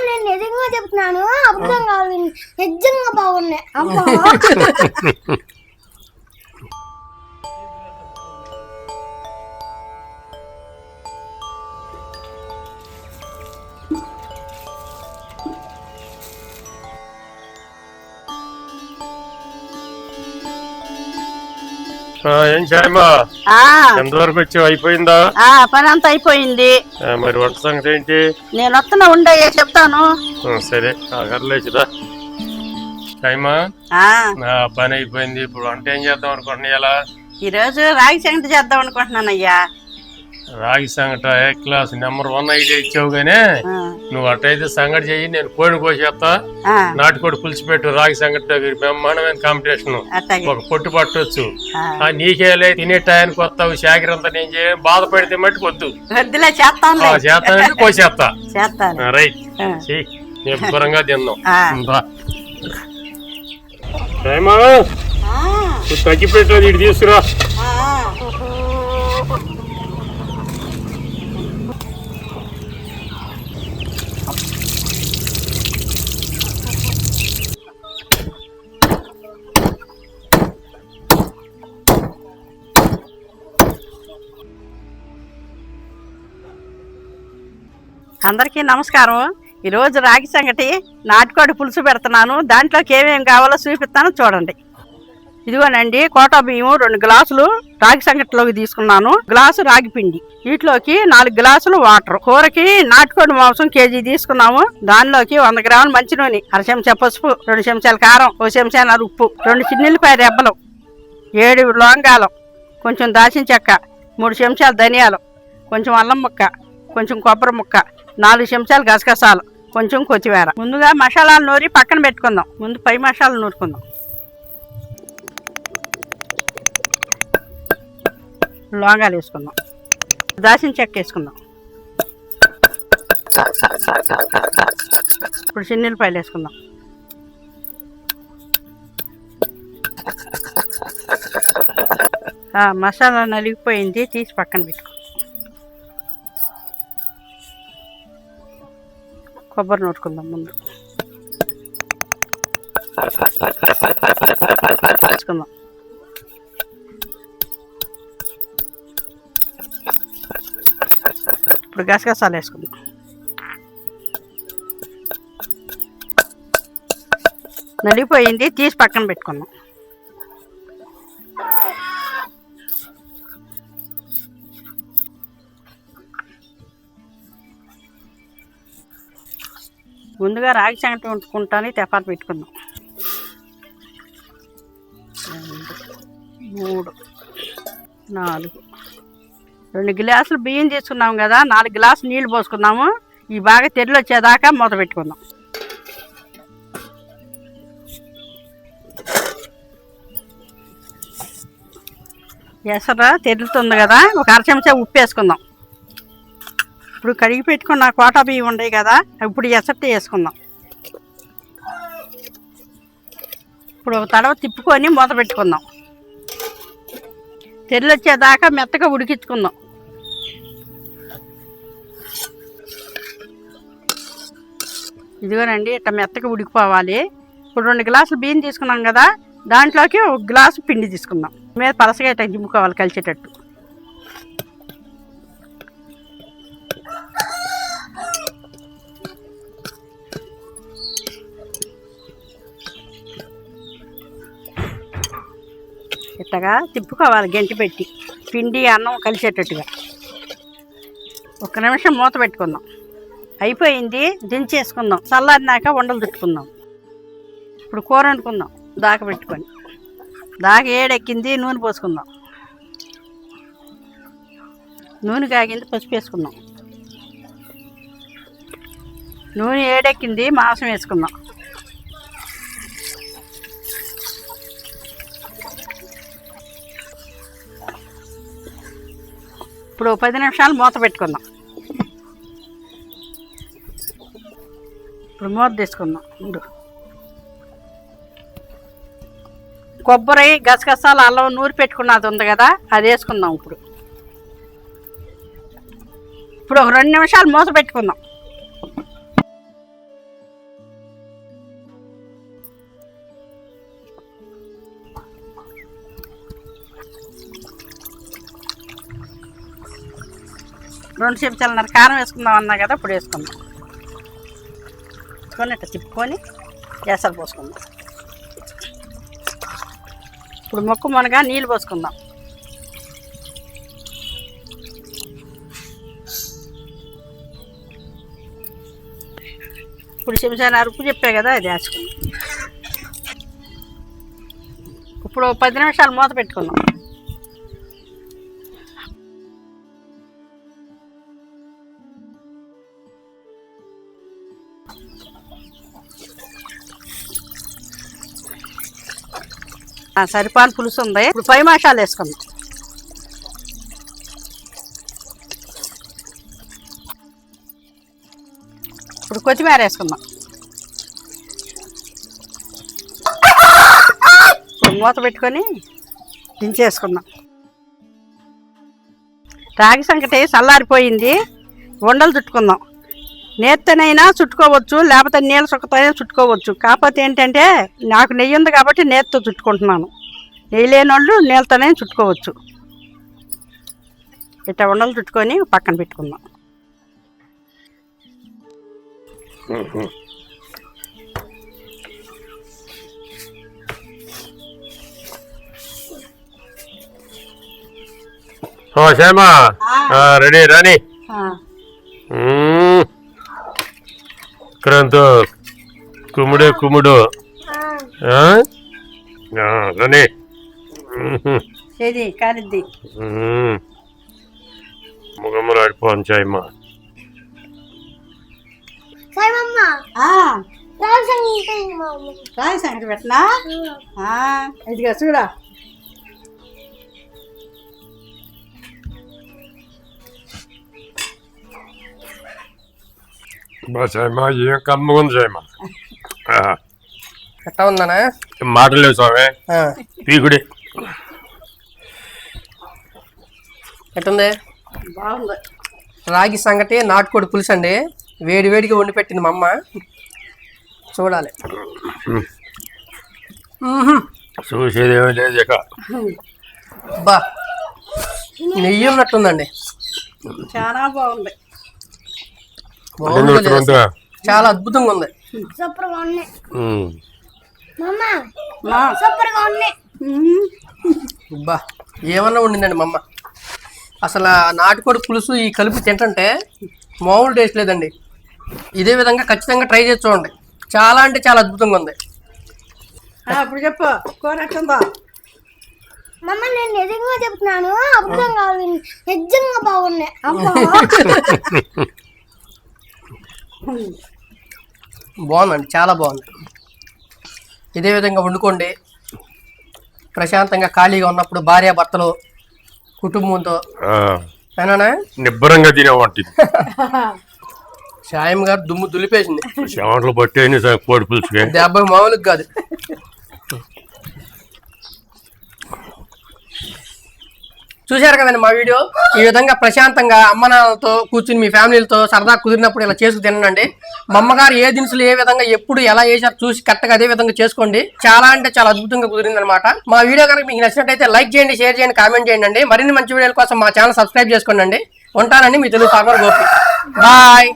నేను నిజంగా చెప్తున్నాను, అబద్ధం కాదు, నిజంగా బాగున్నాయి అమ్మా. ఏం చేయమా ఎంతవరకు వచ్చి అయిపోయిందా? పని అంతా అయిపోయింది. మరి వంట సంగతి ఏంటి? నేను వస్తున్నా, ఉండయ్యా చెప్తాను. సరే కర్లేచుదా టైమా పని అయిపోయింది. ఇప్పుడు వంట ఏం చేద్దాం అనుకుంటున్నా? ఇలా ఈ రోజు రాగి సంగటి చేద్దాం అనుకుంటున్నాను అయ్యా. రాగి సంగట ఏ క్లాస్ నెంబర్ 1 ఐడియా ఇచ్చావు గానీ నువ్వు అట్టయితే సంగటి చెయ్యి, నేను కోడిని కోసేస్తా. నాటుకోడి పులిచిపెట్టు. రాగి సంగటి బ్రహ్మాండమైన కాంపిటీషన్. ఒక పొట్టు పట్టొచ్చు. నీకేలే తినే టయానికి వస్తావు, శాఖరంతా నేను చేయని బాధపడితే మట్టి వద్దు. చేస్తానంటే కోసేస్తా. రైట్, నేను శుభ్రంగా తిన్నాం. తగ్గిపెట్టదు, ఇటు తీసుకురా. అందరికీ నమస్కారం. ఈరోజు రాగి సంగటి నాటుకోడి పులుసు పెడుతున్నాను. దాంట్లోకి ఏమేమి కావాలో చూపిస్తాను, చూడండి. ఇదిగోనండి, కోటా బియ్యం 2 గ్లాసులు రాగి సంగటిలోకి తీసుకున్నాను. గ్లాసు రాగి పిండి, వీటిలోకి 4 గ్లాసులు వాటర్. కూరకి నాటుకోడి మాంసం కేజీ తీసుకున్నాము. దానిలోకి 100 గ్రాముల మంచి నూనె, 1/2 చెంచా పసుపు, 2 చెంచాల కారం, 1 చెంచా ఉప్పు, 2 చిన్నుల్లిపాయ రెబ్బలు, 7 లవంగాలు, కొంచెం దాల్చిన చెక్క, 3 చెంచాలు ధనియాలు, కొంచెం అల్లం ముక్క, కొంచెం కొబ్బరి ముక్క, 4 చెంచాలు గసగసాలు, కొంచెం కొత్తిమీర. ముందుగా మసాలాలు నూరి పక్కన పెట్టుకుందాం. ముందు పై మసాలాలు నూరుకుందాం. లవంగాలు వేసుకుందాం, దాల్చిన చెక్క వేసుకుందాం. ఇప్పుడు చిన్నుల్లిపాయలు వేసుకుందాం. మసాలా నలిగిపోయింది, తీసి పక్కన పెట్టుకో. కొబ్బరి నూరుకుందాం. ముందు వేసుకుందాం. ఇప్పుడు గసగసాలు వేసుకుందాం. నలిగిపోయింది, తీసి పక్కన పెట్టుకుందాం. ముందుగా రాగి సంగటి వండుకుంటాను, తెపాలు పెట్టుకుందాం. 2, 3, 4, 2 గ్లాసులు బియ్యం తీసుకున్నాం కదా, 4 గ్లాసులు నీళ్లు పోసుకుందాము. ఈ బాగా తెరలు వచ్చేదాకా మూత పెట్టుకుందాం. ఎసర తెరులుతుంది కదా, ఒక 1/2 చెంచా ఉప్పు వేసుకుందాం. ఇప్పుడు కడిగి పెట్టుకున్న కోటా బియ్యం ఉన్నాయి కదా, ఇప్పుడు ఎసట్టి వేసుకుందాం. ఇప్పుడు ఒక తడవ తిప్పుకొని మూత పెట్టుకుందాం. తెరలు వచ్చేదాకా మెత్తగా ఉడికించుకుందాం. ఇదిగోనండి, ఇట్లా మెత్తగా ఉడికిపోవాలి. ఇప్పుడు 2 గ్లాసులు బియ్యం తీసుకున్నాం కదా, దాంట్లోకి 1 గ్లాసు పిండి తీసుకుందాం. మీద పలసగా ఇట్లా జిమ్ముకోవాలి, కలిసేటట్టు. ఇట్టగా తిప్పుకోవాలి, గంటి పెట్టి, పిండి అన్నం కలిసేటట్టుగా. 1 నిమిషం మూత పెట్టుకుందాం. అయిపోయింది, దించేసుకుందాం. చల్లారినాక ఉండలు చుట్టుకుందాం. ఇప్పుడు కూర వండుకుందాం. దాక పెట్టుకొని ఏడెక్కింది, నూనె పోసుకుందాం. నూనె కాగింది, పసుపు వేసుకుందాం. నూనె ఏడెక్కింది, మాంసం వేసుకుందాం. ఇప్పుడు 10 నిమిషాలు మూత పెట్టుకుందాం. ఇప్పుడు మూత తీసుకుందాం. కొబ్బరి, గసగసాలు, అల్లం నూరి పెట్టుకున్నది ఉంది కదా, అది వేసుకుందాం. ఇప్పుడు ఒక 2 నిమిషాలు మూత పెట్టుకుందాం. 2 చెంచాలన్నర కారం వేసుకుందాం అన్నా కదా, ఇప్పుడు వేసుకుందాం. ఇట్లా తిప్పుకొని ఎసరు పోసుకుందాం. ఇప్పుడు మొక్కు మొనగా నీళ్ళు పోసుకుందాం. ఇప్పుడు చెంచాన్నర ఉప్పు చెప్పే కదా, అది వేసుకుందాం. ఇప్పుడు 10 నిమిషాలు మూత పెట్టుకుందాం. సరిపాని పులుసు ఉంది. ఇప్పుడు 10 నిమిషాలు వేసుకుందాం. ఇప్పుడు కొత్తిమీర వేసుకుందాం. ఇప్పుడు మూత పెట్టుకొని దించేసుకుందాం. రాగి సంగటి చల్లారిపోయింది. ఉండలు చుట్టుకుందాం. నేత్తనైనా చుట్టుకోవచ్చు, లేకపోతే నీళ్ళ చుక్కతోనే చుట్టుకోవచ్చు. కాకపోతే ఏంటంటే నాకు నెయ్యి ఉంది కాబట్టి నేతితో చుట్టుకుంటున్నాను. నెయ్యి లేని వాళ్ళు నీళ్ళతోనే చుట్టుకోవచ్చు. ఇట్లా ఉండలు చుట్టుకొని పక్కన పెట్టుకుందాం. శ్యామా రెడీ రాని క్రాంతో కుమ్ముడు కుమ్ముడు రాని ఏది కాలిద్ది ముగమ్మలు ఆడిపోను చాయమ్మా. రాగి సంగటి పెట్టనా? ఇదిగా చూడా. చాయమ్మా ఏం కమ్మగా ఉంది చాయమ్మా. ఎట్టా ఉందనా? మాటలు లేవు స్వామి, పీకుడే. ఎట్టుంది? బాగుంది. రాగి సంగటి నాటుకోడి పులుసు అండి. వేడి వేడిగా వండి పెట్టింది మా అమ్మ. చూడాలి. చూసేదేమీ లేదు ఇక. బా నెయ్యి ఉన్నట్టుందండి. చాలా బాగుంది. చాలా అద్భుతంగా ఉంది. సూపర్ గా ఉన్నాయి. సూపర్ గా ఉన్నాయి. బా ఏమన్నా ఉండిందండి మా అమ్మ. అసలు నాటుకోడి పులుసు ఈ కలుపు తింటుంటే మామూలు టేస్ట్ లేదండి. ఇదే విధంగా ఖచ్చితంగా ట్రై చేసి చూడండి. చాలా అంటే చాలా అద్భుతంగా ఉంది. ఇప్పుడు చెప్పు కూర ఎట్టుందో. మమ్మ నేను నిజంగా చెప్తున్నాను, అబద్ధం కాదు, నిజంగా బాగున్నాయి. బాగుందండి, చాలా బాగుంది. ఇదే విధంగా వండుకోండి. ప్రశాంతంగా ఖాళీగా ఉన్నప్పుడు భార్యాభర్తలు కుటుంబంతో నిబ్బరంగా తినేవాటి. సాయం గారు దుమ్ము దులిపేసింది. చెమటలు పట్టేయండి కోడి పులుసుకి. 70 మామూలుగా కాదు. చూశారు కదండి మా వీడియో. ఈ విధంగా ప్రశాంతంగా అమ్మ నాన్నలతో కూర్చుని మీ ఫ్యామిలీలతో సరదా కుదిరినప్పుడు ఇలా చేసుకు తినండి. మా అమ్మగారు ఏ దినుసులు ఏ విధంగా ఎప్పుడు ఎలా చేశారు చూసి కరెక్ట్గా అదే విధంగా చేసుకోండి. చాలా అంటే చాలా అద్భుతంగా కుదిరింది అనమాట. మా వీడియో కనుక మీకు నచ్చినట్టయితే లైక్ చేయండి, షేర్ చేయండి, కామెంట్ చేయండి. మరిన్ని మంచి వీడియోల కోసం మా ఛానల్ సబ్స్క్రైబ్ చేసుకోండి. ఉంటానండి, మీ తెలుగు ఫార్మర్ గోపి. బాయ్.